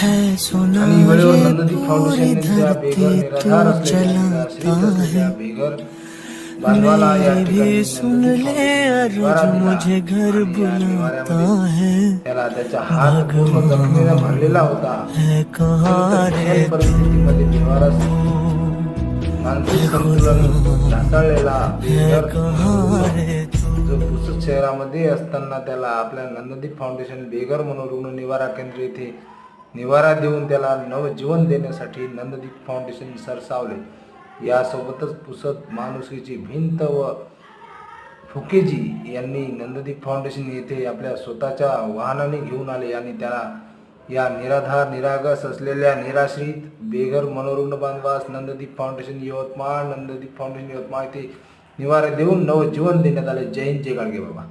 आणि वेळेवर नंददीप फाउंडेशनने त्या बेघर निराधार असलेल्या निराश्रित असलेल्या बेघर बांधवाला या ठिकाणी नंददीप फाउंडेशन निवारा दिला आणि या निवाऱ्यामध्ये त्याला त्याचा हात पूर्ण जखमीने भरलेला होता. बिचारी परिस्थितीमध्ये निवारा मानसिक संतुलन ढासळलेला बेघर जो पुसद शहरामध्ये असताना त्याला आपल्या नंददीप फाउंडेशन बेघर मनोरुग्ण निवारा केंद्र येथे निवारा देऊन त्याला नवजीवन देण्यासाठी नंददीप फाउंडेशन सरसावले. यासोबतच पुसद माणुसकीची भिंत व फुकेजी यांनी नंददीप फाउंडेशन येथे आपल्या स्वतःच्या वाहनाने घेऊन आले आणि त्याला या निराधार निरागस असलेल्या निराश्रित बेघर मनोरुग्ण बांधवास नंददीप फाउंडेशन यवतमाळ येथे निवारा देऊन नवजीवन देण्यात आले. जय हिंद, जय गाडगे बाबा.